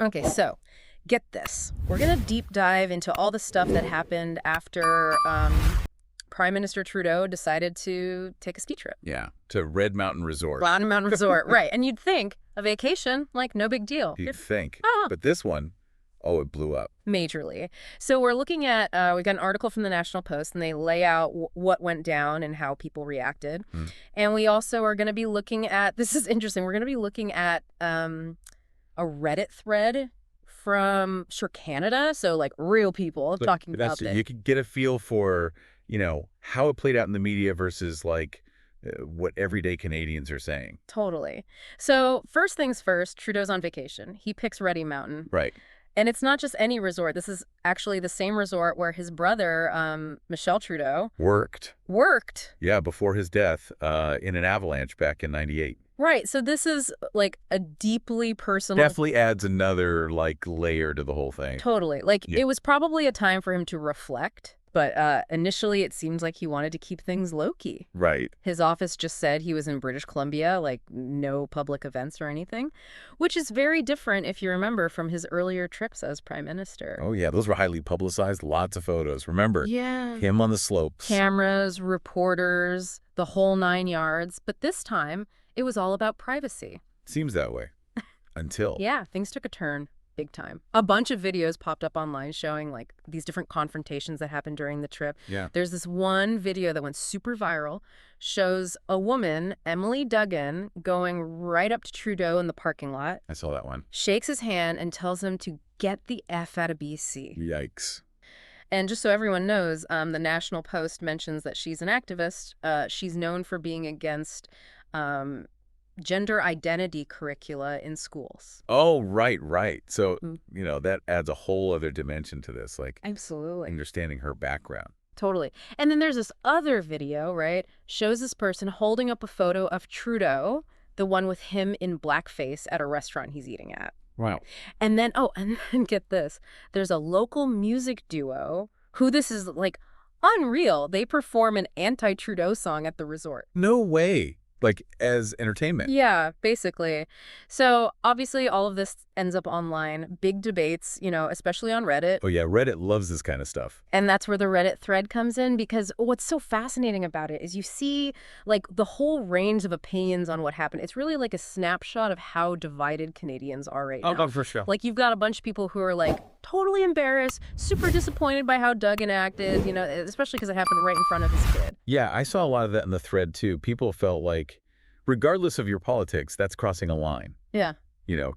Okay, so get this. We're going to deep dive into all the stuff that happened after Prime Minister Trudeau decided to take a ski trip. Yeah, to Red Mountain Resort. Red Mountain Resort, right. And you'd think a vacation, like no big deal. You'd think. Ah. But this one, oh, it blew up. Majorly. So we're looking at, we got an article from the National Post, and they lay out what went down and how people reacted. And we also are going to be looking at, this is interesting, we're going to be looking at a Reddit thread from Canada, so like real people talking about this. You could get a feel for, how it played out in the media versus like what everyday Canadians are saying. Totally. So first things first, Trudeau's on vacation. He picks Ready Mountain. Right. And it's not just any resort. This is actually the same resort where his brother, Michel Trudeau, worked. Yeah, before his death in an avalanche back in '98. Right. So this is like a deeply personal... Definitely adds another like layer to the whole thing. Totally. It was probably a time for him to reflect. But initially, it seems like he wanted to keep things low-key. Right. His office just said he was in British Columbia, like no public events or anything, which is very different, if you remember, from his earlier trips as prime minister. Oh, yeah. Those were highly publicized. Lots of photos. Remember? Yeah. Him on the slopes. Cameras, reporters, the whole 9 yards. But this time, it was all about privacy. Seems that way. Until. Yeah, things took a turn. Big time. A bunch of videos popped up online showing like these different confrontations that happened during the trip. Yeah. There's this one video that went super viral, shows a woman, Emily Dugen, going right up to Trudeau in the parking lot. I saw that one. Shakes his hand and tells him to get the F out of BC. Yikes. And just so everyone knows, the National Post mentions that she's an activist. She's known for being against gender identity curricula in schools. Oh, right. So, that adds a whole other dimension to this, like Absolutely. understanding her background. Totally. And then there's this other video, right? Shows this person holding up a photo of Trudeau, the one with him in blackface at a restaurant he's eating at. Wow. And then, and then get this, there's a local music duo who this is like unreal. They perform an anti-Trudeau song at the resort. No way. Like, as entertainment. Yeah, basically. So, obviously, all of this ends up online. Big debates, especially on Reddit. Oh, yeah, Reddit loves this kind of stuff. And that's where the Reddit thread comes in, because what's so fascinating about it is you see, like, the whole range of opinions on what happened. It's really like a snapshot of how divided Canadians are right now. Oh, for sure. Like, you've got a bunch of people who are, like, totally embarrassed, super disappointed by how Dugen acted, especially because it happened right in front of his kid. Yeah, I saw a lot of that in the thread, too. People felt like, regardless of your politics, that's crossing a line. Yeah.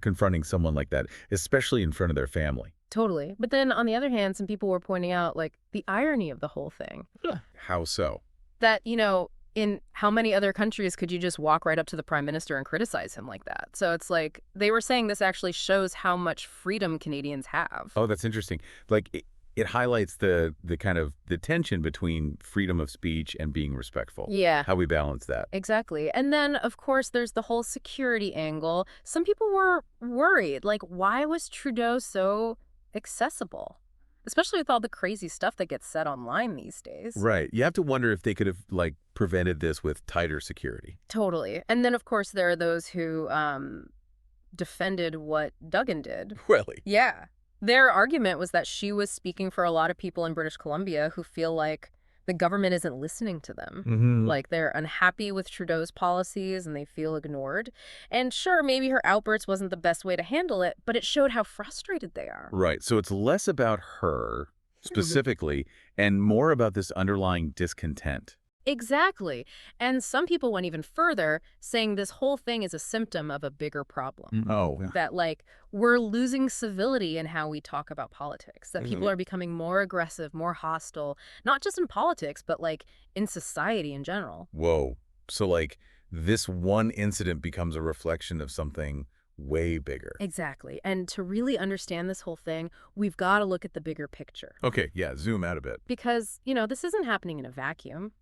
Confronting someone like that, especially in front of their family. Totally. But then, on the other hand, some people were pointing out, like, the irony of the whole thing. How so? That, in how many other countries could you just walk right up to the prime minister and criticize him like that? So it's like, they were saying this actually shows how much freedom Canadians have. Oh, that's interesting. Like, it highlights the kind of the tension between freedom of speech and being respectful. Yeah. How we balance that. Exactly. And then, of course, there's the whole security angle. Some people were worried. Like, why was Trudeau so accessible? Especially with all the crazy stuff that gets said online these days. Right. You have to wonder if they could have, like, prevented this with tighter security. Totally. And then, of course, there are those who defended what Dugen did. Really? Yeah. Their argument was that she was speaking for a lot of people in British Columbia who feel like the government isn't listening to them. Mm-hmm. Like, they're unhappy with Trudeau's policies and they feel ignored. And sure, maybe her outburst wasn't the best way to handle it, but it showed how frustrated they are. Right. So it's less about her specifically and more about this underlying discontent. Exactly. And some people went even further, saying this whole thing is a symptom of a bigger problem. Oh. That, like, we're losing civility in how we talk about politics. That people are becoming more aggressive, more hostile, not just in politics, but, like, in society in general. Whoa. So, like, this one incident becomes a reflection of something way bigger. Exactly. And to really understand this whole thing, we've got to look at the bigger picture. Okay, yeah, zoom out a bit. Because, this isn't happening in a vacuum.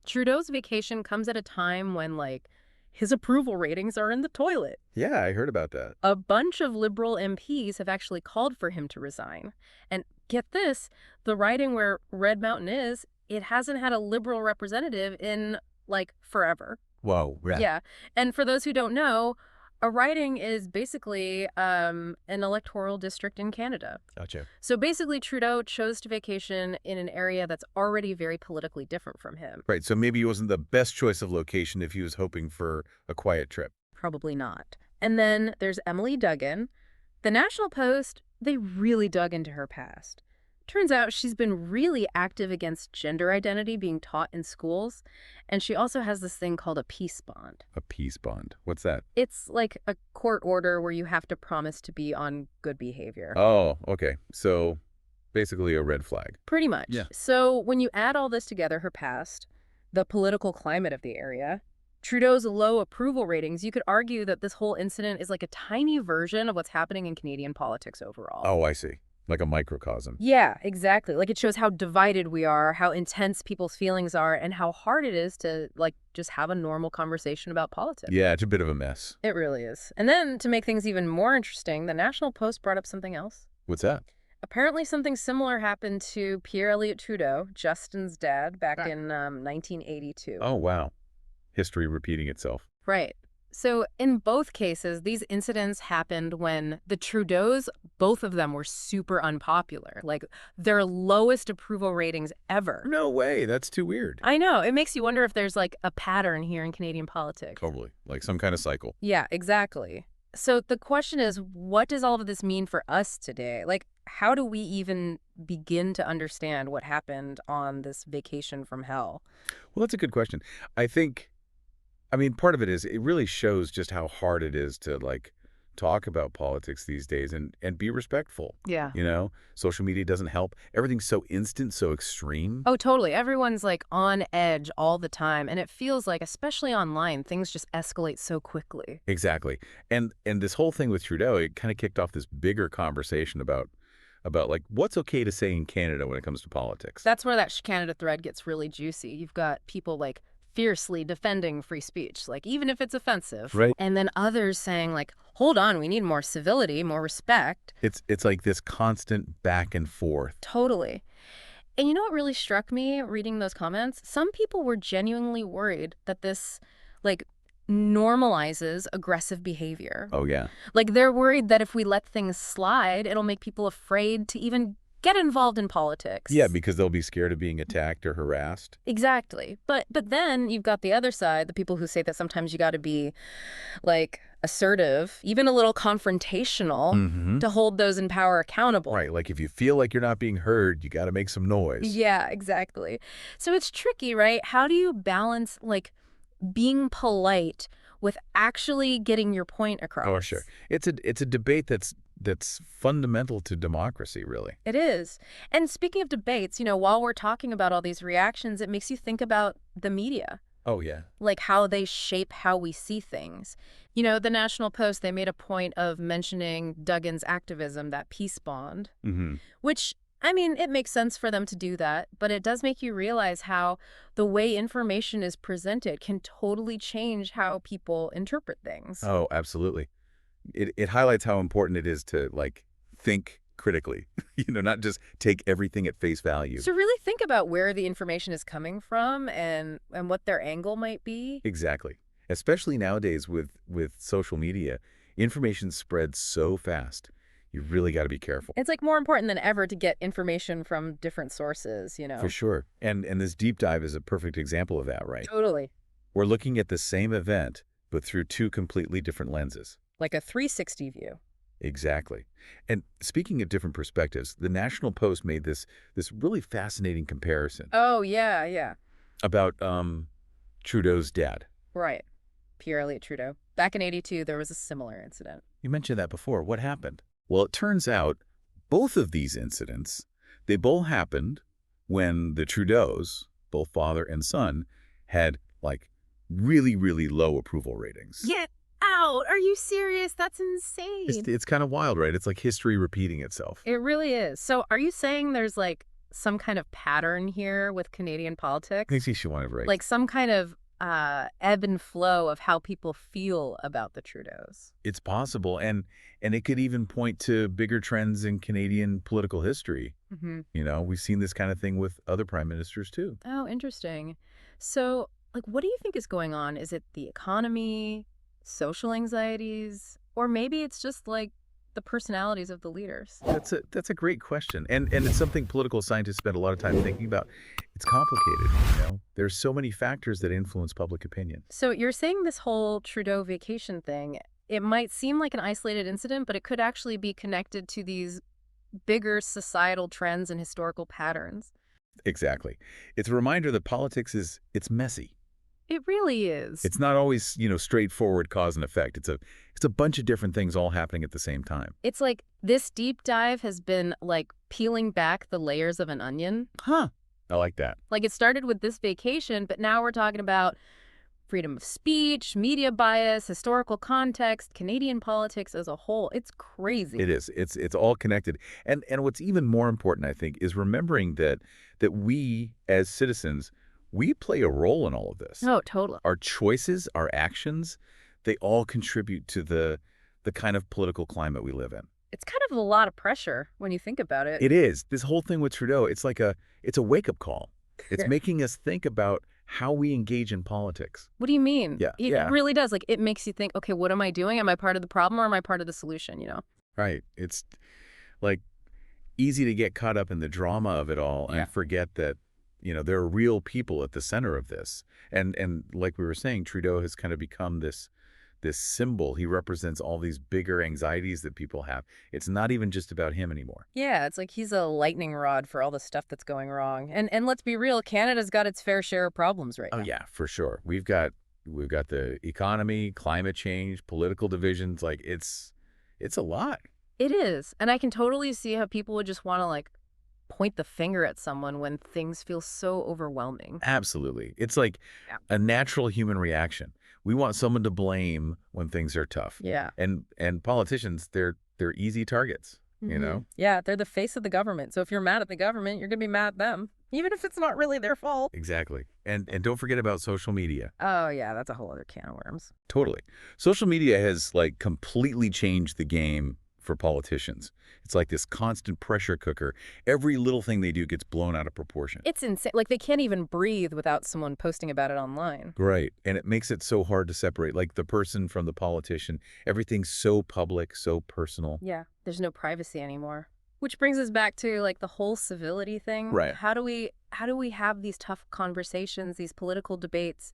Trudeau's vacation comes at a time when, like, his approval ratings are in the toilet. Yeah, I heard about that. A bunch of Liberal MPs have actually called for him to resign. And get this, the riding where Red Mountain is, it hasn't had a Liberal representative in, like, forever. Whoa, right. Yeah. And for those who don't know, A riding is basically an electoral district in Canada. Gotcha. So basically, Trudeau chose to vacation in an area that's already very politically different from him. Right, so maybe it wasn't the best choice of location if he was hoping for a quiet trip. Probably not. And then there's Emily Dugen. The National Post, they really dug into her past. Turns out she's been really active against gender identity being taught in schools, and she also has this thing called a peace bond. A peace bond. What's that? It's like a court order where you have to promise to be on good behavior. Oh, okay. So basically a red flag. Pretty much. Yeah. So when you add all this together, her past, the political climate of the area, Trudeau's low approval ratings, you could argue that this whole incident is like a tiny version of what's happening in Canadian politics overall. Oh, I see. Like a microcosm. Yeah, exactly. Like it shows how divided we are, how intense people's feelings are, and how hard it is to like just have a normal conversation about politics. Yeah, it's a bit of a mess. It really is. And then to make things even more interesting, the National Post brought up something else. What's that? Apparently something similar happened to Pierre Elliot Trudeau, Justin's dad, back in 1982. Oh, wow. History repeating itself. Right. So in both cases, these incidents happened when the Trudeaus, both of them were super unpopular, like their lowest approval ratings ever. No way. That's too weird. I know. It makes you wonder if there's like a pattern here in Canadian politics. Totally. Like some kind of cycle. Yeah, exactly. So the question is, what does all of this mean for us today? Like, how do we even begin to understand what happened on this vacation from hell? Well, that's a good question. I mean, part of it is it really shows just how hard it is to like talk about politics these days and be respectful. Yeah. You know, social media doesn't help. Everything's so instant, so extreme. Oh, totally. Everyone's like on edge all the time. And it feels like, especially online, things just escalate so quickly. Exactly. And this whole thing with Trudeau, it kind of kicked off this bigger conversation about like what's okay to say in Canada when it comes to politics. That's where that Canada thread gets really juicy. You've got people like fiercely defending free speech, like even if it's offensive. Right. And then others saying like, hold on, we need more civility, more respect. It's like this constant back and forth. Totally. And you know what really struck me reading those comments? Some people were genuinely worried that this like normalizes aggressive behavior. Oh, yeah. Like they're worried that if we let things slide, it'll make people afraid to even get involved in politics. Yeah, because they'll be scared of being attacked or harassed. Exactly. But then you've got the other side, the people who say that sometimes you got to be like assertive, even a little confrontational to hold those in power accountable. Right, like if you feel like you're not being heard, you got to make some noise. Yeah, exactly. So it's tricky, right? How do you balance like being polite with actually getting your point across? Oh, sure. It's a debate that's fundamental to democracy, really. It is. And speaking of debates, you know, while we're talking about all these reactions, it makes you think about the media. Oh, yeah. Like how they shape how we see things. You know, the National Post, they made a point of mentioning Dugen's activism, that peace bond, which, I mean, it makes sense for them to do that, but it does make you realize how the way information is presented can totally change how people interpret things. Oh, absolutely. It highlights how important it is to, like, think critically, you know, not just take everything at face value. So really think about where the information is coming from and what their angle might be. Exactly. Especially nowadays with social media, information spreads so fast. You really got to be careful. It's like more important than ever to get information from different sources, you know. For sure. And this deep dive is a perfect example of that, right? Totally. We're looking at the same event, but through two completely different lenses. Like a 360 view. Exactly. And speaking of different perspectives, the National Post made this really fascinating comparison. Oh, yeah. About Trudeau's dad. Right. Pierre Elliot Trudeau. Back in '82, there was a similar incident. You mentioned that before. What happened? Well, it turns out both of these incidents, they both happened when the Trudeaus, both father and son, had like really, really low approval ratings. Get out! Are you serious? That's insane. It's kind of wild, right? It's like history repeating itself. It really is. So are you saying there's like some kind of pattern here with Canadian politics? I think she wanted right. Like some kind of ebb and flow of how people feel about the Trudeaus? It's possible. And it could even point to bigger trends in Canadian political history. You know, we've seen this kind of thing with other prime ministers too. Oh, interesting. So, like, what do you think is going on? Is it the economy, social anxieties, or maybe it's just like the personalities of the leaders. That's a great question, and it's something political scientists spend a lot of time thinking about. It's complicated, you know. There's so many factors that influence public opinion. So you're saying this whole Trudeau vacation thing, it might seem like an isolated incident, but it could actually be connected to these bigger societal trends and historical patterns. Exactly. It's a reminder that politics it's messy. It really is. It's not always, straightforward cause and effect. It's a bunch of different things all happening at the same time. It's like this deep dive has been like peeling back the layers of an onion. Huh. I like that. Like it started with this vacation, but now we're talking about freedom of speech, media bias, historical context, Canadian politics as a whole. It's crazy. It is. It's all connected. And what's even more important, I think, is remembering that we as citizens, we play a role in all of this. Oh, totally. Our choices, our actions, they all contribute to the kind of political climate we live in. It's kind of a lot of pressure when you think about it. It is. This whole thing with Trudeau, it's a wake-up call. It's making us think about how we engage in politics. What do you mean? Yeah, It really does. Like, it makes you think, okay, what am I doing? Am I part of the problem or am I part of the solution, you know? Right. It's like easy to get caught up in the drama of it all Yeah. and forget that, there are real people at the center of this. And like we were saying, Trudeau has kind of become this symbol. He represents all these bigger anxieties that people have. It's not even just about him anymore. Yeah, it's like he's a lightning rod for all the stuff that's going wrong. And let's be real, Canada's got its fair share of problems right now. Oh yeah, for sure. We've got the economy, climate change, political divisions. Like it's a lot. It is. And I can totally see how people would just want to like point the finger at someone when things feel so overwhelming. Absolutely. It's like Yeah. a natural human reaction. We want someone to blame when things are tough. Yeah. And politicians, they're easy targets, you know? Yeah, they're the face of the government. So if you're mad at the government, you're going to be mad at them, even if it's not really their fault. Exactly. And don't forget about social media. Oh, yeah, that's a whole other can of worms. Totally. Social media has like completely changed the game for politicians. It's like this constant pressure cooker. Every little thing they do gets blown out of proportion. It's insane. Like, they can't even breathe without someone posting about it online. Right. And it makes it so hard to separate, like the person from the politician. Everything's so public, so personal. Yeah, there's no privacy anymore. Which brings us back to like the whole civility thing. Right. How do we have these tough conversations, these political debates,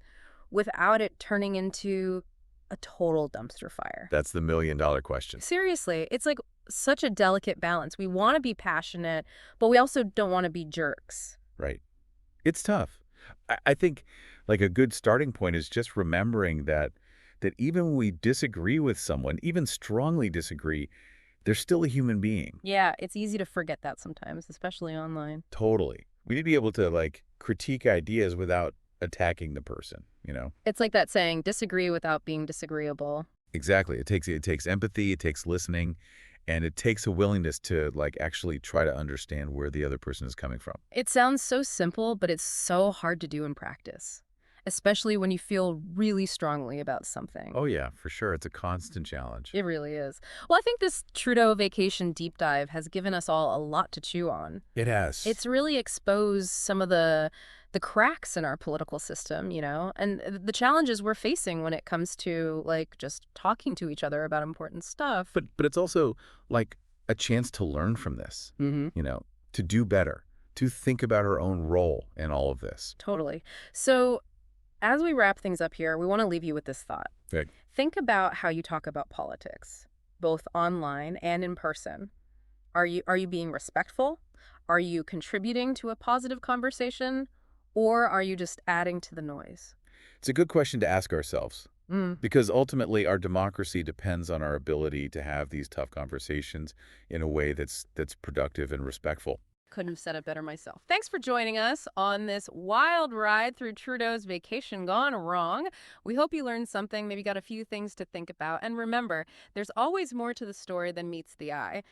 without it turning into a total dumpster fire? That's the million-dollar question. Seriously, it's like such a delicate balance. We want to be passionate, but we also don't want to be jerks. Right. It's tough. I think like a good starting point is just remembering that even when we disagree with someone, even strongly disagree, they're still a human being. Yeah, it's easy to forget that sometimes, especially online. Totally. We need to be able to like critique ideas without attacking the person, It's like that saying, disagree without being disagreeable. Exactly. It takes empathy, it takes listening, and it takes a willingness to like actually try to understand where the other person is coming from. It sounds so simple, but it's so hard to do in practice, especially when you feel really strongly about something. Oh yeah, for sure. It's a constant challenge. It really is. Well, I think this Trudeau vacation deep dive has given us all a lot to chew on. It has. It's really exposed some of the cracks in our political system, and the challenges we're facing when it comes to like just talking to each other about important stuff. But it's also like a chance to learn from this, to do better, to think about our own role in all of this. Totally. So as we wrap things up here, we want to leave you with this thought. Okay. Think about how you talk about politics, both online and in person. Are you being respectful? Are you contributing to a positive conversation? Or are you just adding to the noise? It's a good question to ask ourselves, because ultimately our democracy depends on our ability to have these tough conversations in a way that's productive and respectful. Couldn't have said it better myself. Thanks for joining us on this wild ride through Trudeau's vacation gone wrong. We hope you learned something, maybe got a few things to think about. And remember, there's always more to the story than meets the eye.